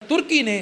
ترکی نے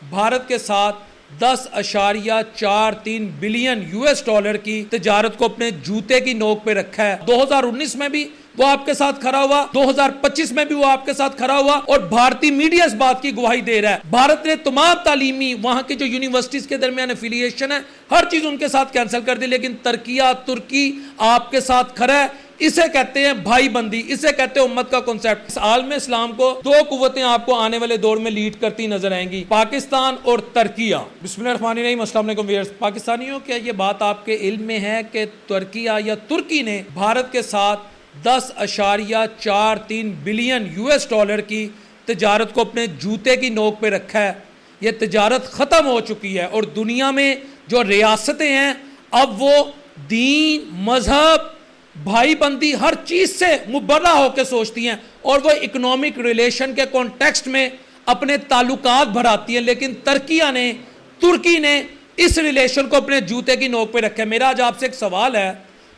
بھارت کے ساتھ 10.43 بلین $US کی تجارت کو اپنے جوتے کی نوک پہ رکھا ہے۔ 2019 میں بھی وہ آپ کے ساتھ کھڑا ہوا، 2025 میں بھی وہ آپ کے ساتھ کھڑا ہوا، اور بھارتی میڈیا اس بات کی گواہی دے رہا ہے۔ بھارت نے تمام تعلیمی وہاں کی جو یونیورسٹیز کے درمیان افیلیشن ہے ہر چیز ان کے ساتھ کینسل کر دی، لیکن ترکی آپ کے ساتھ کھڑا ہے۔ اسے کہتے ہیں بھائی بندی، اسے کہتے ہیں امت کا کنسپٹ۔ اس عالم اسلام کو دو قوتیں آپ کو آنے والے دور میں لیڈ کرتی نظر آئیں گی، پاکستان اور ترکیہ۔ بسم اللہ الرحمن الرحیم، السلام علیکم ویئرز۔ پاکستانیوں، کیا یہ بات آپ کے علم میں ہے کہ ترکی نے بھارت کے ساتھ 10.43 بلین $US کی تجارت کو اپنے جوتے کی نوک پہ رکھا ہے؟ یہ تجارت ختم ہو چکی ہے، اور دنیا میں جو ریاستیں ہیں اب وہ دین، مذہب، بھائی بندی ہر چیز سے مبرہ ہو کے سوچتی ہیں، اور وہ اکنامک ریلیشن کے کانٹیکسٹ میں اپنے تعلقات بڑھاتی ہیں، لیکن ترکی نے اس ریلیشن کو اپنے جوتے کی نوک پہ رکھا ہے۔ میرا آج آپ سے ایک سوال ہے،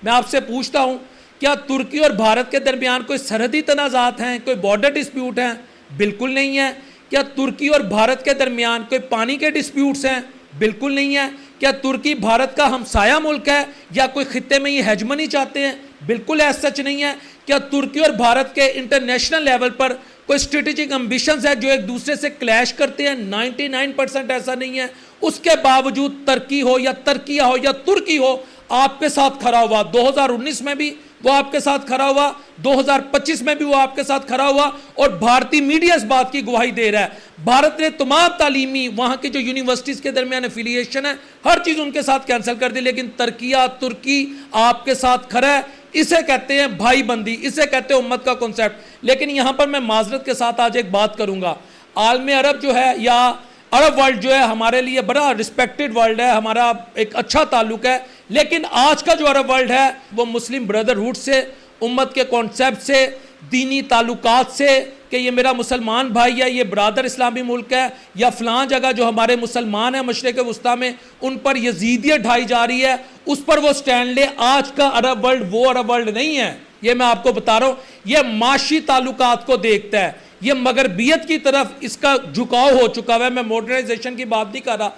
میں آپ سے پوچھتا ہوں، کیا ترکی اور بھارت کے درمیان کوئی سرحدی تنازعات ہیں، کوئی بارڈر ڈسپیوٹ ہیں؟ بالکل نہیں ہے۔ کیا ترکی اور بھارت کے درمیان کوئی پانی کے ڈسپیوٹس ہیں؟ بالکل نہیں ہے۔ کیا ترکی بھارت کا ہمسایہ ملک ہے، یا کوئی خطے میں یہ ہیجمنی چاہتے ہیں؟ بالکل ایسا سچ نہیں ہے۔ کیا ترکی اور بھارت کے انٹرنیشنل لیول پر کوئی اسٹریٹجک امبیشنز ہے جو ایک دوسرے سے کلیش کرتے ہیں؟ 99% ایسا نہیں ہے۔ اس کے باوجود ترکی ہو یا ترکیہ ہو یا ترکی ہو آپ کے ساتھ کھڑا ہوا۔ 2019 میں بھی وہ آپ کے ساتھ کھڑا ہوا، 2025 میں بھی وہ آپ کے ساتھ کھڑا ہوا، اور بھارتی میڈیا اس بات کی گواہی دے رہا ہے۔ بھارت نے تمام تعلیمی وہاں کی جو یونیورسٹیز کے درمیان افیلیشن ہے ہر چیز ان کے ساتھ کینسل کر دی، لیکن ترکی آپ کے ساتھ کھڑا ہے۔ اسے کہتے ہیں بھائی بندی، اسے کہتے ہیں امت کا کنسپٹ۔ لیکن یہاں پر میں معذرت کے ساتھ آج ایک بات کروں گا۔ عالم عرب جو ہے، یا عرب ورلڈ جو ہے، ہمارے لیے بڑا ریسپیکٹڈ ورلڈ ہے، ہمارا ایک اچھا تعلق ہے، لیکن آج کا جو عرب ورلڈ ہے وہ مسلم بردرہڈ سے، امت کے کانسیپٹ سے، دینی تعلقات سے، کہ یہ میرا مسلمان بھائی ہے، یہ برادر اسلامی ملک ہے، یا فلاں جگہ جو ہمارے مسلمان ہیں مشرق وسطیٰ میں ان پر یزیدیت ڈھائی جا رہی ہے، اس پر وہ سٹینڈ لے۔ آج کا عرب ورلڈ وہ عرب ورلڈ نہیں ہے، یہ میں آپ کو بتا رہا ہوں۔ یہ معاشی تعلقات کو دیکھتا ہے، یہ مغربیت کی طرف اس کا جھکاؤ ہو چکا ہے۔ میں ماڈرنائزیشن کی بات نہیں کر رہا،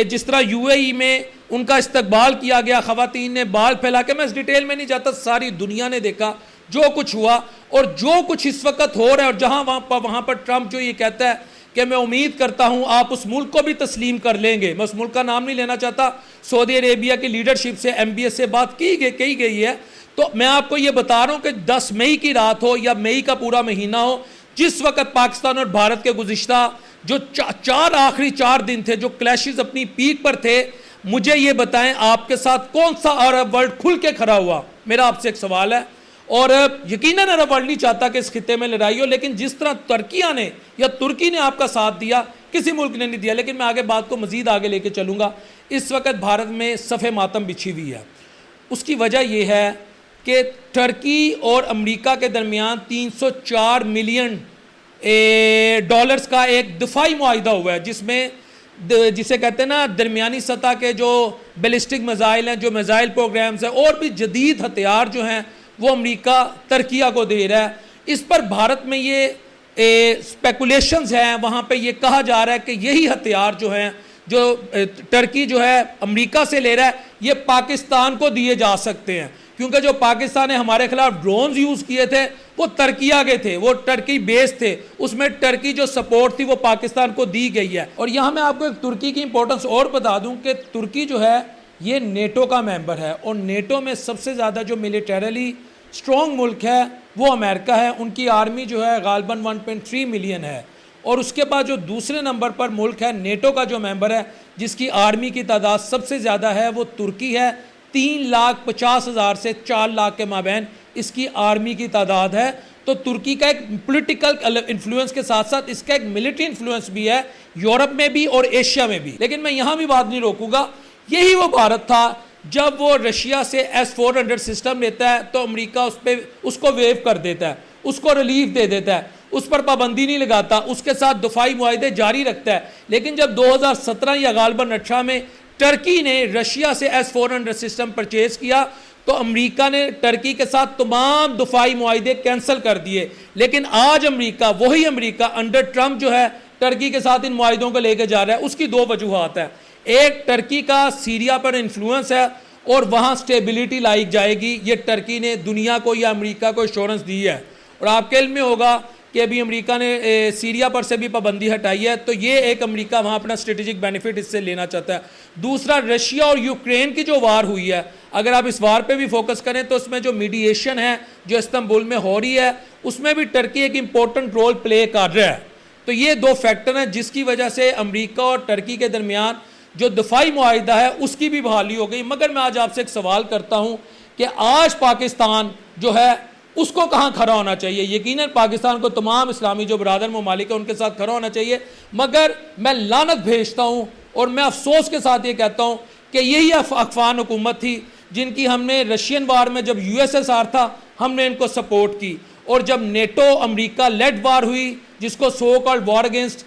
جس طرح UAE میں ان کا استقبال کیا گیا، خواتین نے بال پھیلا کے، میں اس ڈیٹیل میں نہیں جاتا، ساری دنیا نے دیکھا جو کچھ ہوا، اور جو کچھ اس وقت ہو رہا ہے، اور جہاں وہاں پر ٹرمپ جو یہ کہتا ہے کہ میں امید کرتا ہوں آپ اس ملک کو بھی تسلیم کر لیں گے، میں اس ملک کا نام نہیں لینا چاہتا، سعودی عربیہ کی لیڈرشپ سے، MBS سے بات کی گئی ہے، تو میں آپ کو یہ بتا رہا ہوں کہ 10 مئی کی رات ہو یا مئی کا پورا مہینہ ہو، جس وقت پاکستان اور بھارت کے گزشتہ جو آخری 4 دن تھے، جو کلیشز اپنی پیک پر تھے، مجھے یہ بتائیں آپ کے ساتھ کون سا عرب ورلڈ کھل کے کھڑا ہوا؟ میرا آپ سے ایک سوال ہے، اور یقیناً عرب ورلڈ نہیں چاہتا کہ اس خطے میں لڑائی ہو، لیکن جس طرح ترکیہ نے یا ترکی نے آپ کا ساتھ دیا، کسی ملک نے نہیں دیا۔ لیکن میں آگے بات کو مزید آگے لے کے چلوں گا۔ اس وقت بھارت میں صف ماتم بچھی ہوئی ہے، اس کی وجہ یہ ہے کہ ترکی اور امریکہ کے درمیان $304 ملین کا ایک دفاعی معاہدہ ہوا ہے، جسے کہتے ہیں نا درمیانی سطح کے جو بیلسٹک میزائل ہیں، جو میزائل پروگرامز ہیں، اور بھی جدید ہتھیار جو ہیں وہ امریکہ ترکیہ کو دے رہا ہے۔ اس پر بھارت میں یہ سپیکولیشنز ہیں، وہاں پہ یہ کہا جا رہا ہے کہ یہی ہتھیار جو ہیں جو ترکی جو ہے امریکہ سے لے رہا ہے، یہ پاکستان کو دیے جا سکتے ہیں، کیونکہ جو پاکستان نے ہمارے خلاف ڈرونز یوز کیے تھے وہ ترکیہ کے تھے، وہ ٹرکی بیس تھے، اس میں ٹرکی جو سپورٹ تھی وہ پاکستان کو دی گئی ہے۔ اور یہاں میں آپ کو ایک ترکی کی امپورٹنس اور بتا دوں کہ ترکی جو ہے یہ نیٹو کا ممبر ہے، اور نیٹو میں سب سے زیادہ جو ملیٹریلی سٹرونگ ملک ہے وہ امریکہ ہے۔ ان کی آرمی جو ہے غالباً 1.3 ملین ہے، اور اس کے بعد جو دوسرے نمبر پر ملک ہے نیٹو کا جو ممبر ہے، جس کی آرمی کی تعداد سب سے زیادہ ہے، وہ ترکی ہے۔ 3,50,000 سے 4 لاکھ کے مابین اس کی آرمی کی تعداد ہے۔ تو ترکی کا ایک پولیٹیکل انفلوئنس کے ساتھ ساتھ اس کا ایک ملٹری انفلوئنس بھی ہے، یورپ میں بھی اور ایشیا میں بھی۔ لیکن میں یہاں بھی بات نہیں روکوں گا، یہی وہ بھارت تھا جب وہ رشیا سے S-400 سسٹم لیتا ہے تو امریکہ اس کو ویو کر دیتا ہے، اس کو ریلیف دے دیتا ہے، اس پر پابندی نہیں لگاتا، اس کے ساتھ دفاعی معاہدے جاری رکھتا ہے۔ لیکن جب 2017 یا غالباً 18 میں ٹرکی نے رشیا سے S-400 سسٹم پرچیز کیا، تو امریکہ نے ٹرکی کے ساتھ تمام دفاعی معاہدے کینسل کر دیے۔ لیکن آج امریکہ، وہی امریکہ انڈر ٹرمپ جو ہے ٹرکی کے ساتھ ان معاہدوں کو لے کے جا رہا ہے؟ اس کی دو وجوہات ہے. ایک ٹرکی کا سیریا پر انفلوئنس ہے اور وہاں سٹیبلٹی لائی جائے گی. یہ ٹرکی نے دنیا کو یا امریکہ کو ایشورنس دی ہے. اور آپ کے علم میں ہوگا کہ ابھی امریکہ نے سیریا پر سے بھی پابندی ہٹائی ہے, تو یہ ایک امریکہ وہاں اپنا اسٹریٹجک بینیفٹ اس سے لینا چاہتا ہے. دوسرا, رشیا اور یوکرین کی جو وار ہوئی ہے, اگر آپ اس وار پہ بھی فوکس کریں تو اس میں جو میڈیشن ہے جو استنبول میں ہو رہی ہے اس میں بھی ٹرکی ایک امپورٹنٹ رول پلے کر رہا ہے. تو یہ دو فیکٹر ہیں جس کی وجہ سے امریکہ اور ٹرکی کے درمیان جو دفاعی معاہدہ ہے اس کی بھی بحالی ہو گئی. مگر میں آج آپ سے ایک سوال کرتا ہوں کہ آج پاکستان جو ہے اس کو کہاں کھڑا ہونا چاہیے؟ یقیناً پاکستان کو تمام اسلامی جو برادر ممالک ہیں ان کے ساتھ کھڑا ہونا چاہیے, مگر میں لعنت بھیجتا ہوں اور میں افسوس کے ساتھ یہ کہتا ہوں کہ یہی افغان حکومت تھی جن کی ہم نے رشین وار میں جب USSR تھا ہم نے ان کو سپورٹ کی, اور جب نیٹو امریکہ لیڈ وار ہوئی جس کو so called war against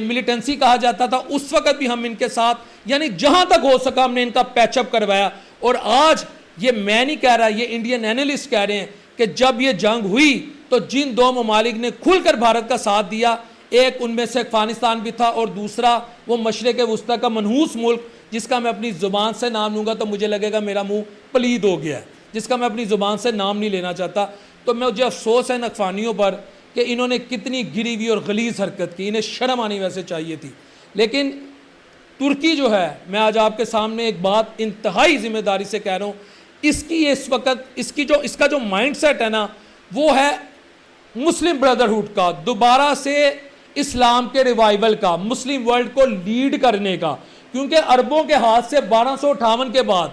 militancy کہا جاتا تھا, اس وقت بھی ہم ان کے ساتھ یعنی جہاں تک ہو سکا ہم نے ان کا پیچ اپ کروایا. اور آج یہ میں نہیں کہہ رہا, یہ انڈین اینالسٹ کہہ رہے ہیں کہ جب یہ جنگ ہوئی تو جن دو ممالک نے کھل کر بھارت کا ساتھ دیا, ایک ان میں سے افغانستان بھی تھا اور دوسرا وہ مشرق وسطیٰ کا منحوس ملک جس کا میں اپنی زبان سے نام لوں گا تو مجھے لگے گا میرا منہ پلید ہو گیا ہے, جس کا میں اپنی زبان سے نام نہیں لینا چاہتا. تو مجھے افسوس ہے ان افغانیوں پر کہ انہوں نے کتنی گری ہوئی اور غلیظ حرکت کی, انہیں شرم آنی ویسے چاہیے تھی. لیکن ترکی جو ہے, میں آج آپ کے سامنے ایک بات انتہائی ذمہ داری سے کہہ رہا ہوں, اس کی اس وقت اس کا جو مائنڈ سیٹ ہے نا وہ ہے مسلم بردرہڈ کا, دوبارہ سے اسلام کے ریوائیول کا, مسلم ورلڈ کو لیڈ کرنے کا. کیونکہ عربوں کے ہاتھ سے 1258 کے بعد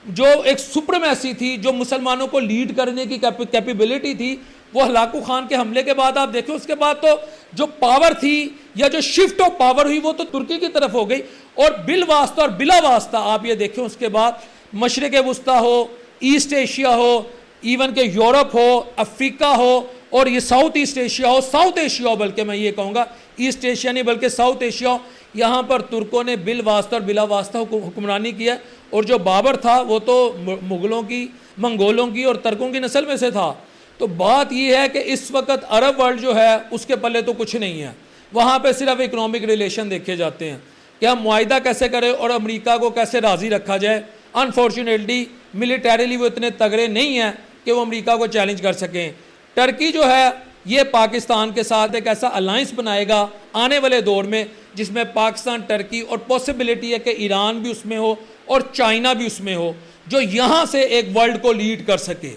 جو ایک سپرمیسی تھی, جو مسلمانوں کو لیڈ کرنے کی کیپیبلٹی تھی, وہ ہلاکو خان کے حملے کے بعد آپ دیکھیں اس کے بعد تو جو پاور تھی یا جو شفٹ آف پاور ہوئی وہ تو ترکی کی طرف ہو گئی. اور بالواسطہ اور بلا واسطہ آپ یہ دیکھیں اس کے بعد مشرق وسطیٰ ہو, ایسٹ ایشیا ہو, ایون کہ یورپ ہو, افریقہ ہو, اور یہ ساؤتھ ایسٹ ایشیا ہو, ساؤتھ ایشیا ہو, بلکہ میں یہ کہوں گا ایسٹ ایشیا نہیں بلکہ ساؤتھ ایشیا ہو, یہاں پر ترکوں نے بالواسطہ اور بلا واسطہ حکمرانی کی ہے. اور جو بابر تھا وہ تو مغلوں کی, منگولوں کی اور ترکوں کی نسل میں سے تھا. تو بات یہ ہے کہ اس وقت عرب ورلڈ جو ہے اس کے پلے تو کچھ نہیں ہے, وہاں پہ صرف اکنامک ریلیشن دیکھے جاتے ہیں کہ ہم معاہدہ کیسے کریں اور امریکہ کو کیسے راضی رکھا جائے. انفارچونیٹلی ملیٹریلی وہ اتنے تگڑے نہیں ہیں کہ وہ امریکہ کو چیلنج کر سکیں. ٹرکی جو ہے یہ پاکستان کے ساتھ ایک ایسا الائنس بنائے گا آنے والے دور میں جس میں پاکستان, ٹرکی اور پاسبلٹی ہے کہ ایران بھی اس میں ہو اور چائنا بھی اس میں ہو, جو یہاں سے ایک ورلڈ کو لیڈ کر سکے.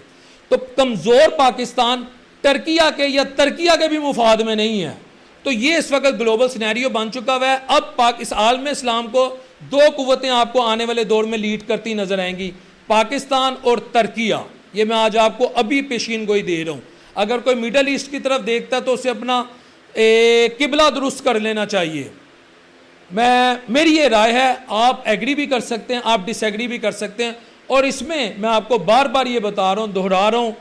تو کمزور پاکستان ٹرکیہ کے یا ترکیہ کے بھی مفاد میں نہیں ہے. تو یہ اس وقت گلوبل سینیریو بن چکا ہوا ہے. اب اس عالم اسلام کو دو قوتیں آپ کو آنے والے دور میں لیڈ کرتی نظر آئیں گی, پاکستان اور ترکیہ. یہ میں آج آپ کو ابھی پیشین گوئی دے رہا ہوں. اگر کوئی میڈل ایسٹ کی طرف دیکھتا ہے تو اسے اپنا قبلہ درست کر لینا چاہیے. میری یہ رائے ہے, آپ ایگری بھی کر سکتے ہیں, آپ ڈس ایگری بھی کر سکتے ہیں. اور اس میں آپ کو بار بار یہ بتا رہا ہوں, دہرا رہا ہوں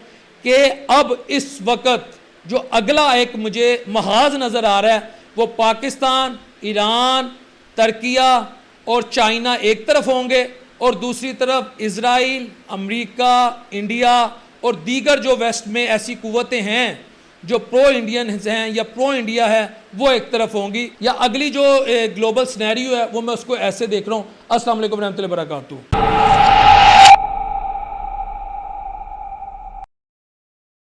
کہ اب اس وقت جو اگلا ایک مجھے محاذ نظر آ رہا ہے وہ پاکستان, ایران, ترکیہ اور چائنا ایک طرف ہوں گے, اور دوسری طرف اسرائیل, امریکہ, انڈیا اور دیگر جو ویسٹ میں ایسی قوتیں ہیں جو پرو انڈینز ہیں یا پرو انڈیا ہے وہ ایک طرف ہوں گی. یا اگلی جو گلوبل سینیریو ہے وہ میں اس کو ایسے دیکھ رہا ہوں. السلام علیکم ورحمۃ اللہ وبرکاتہ.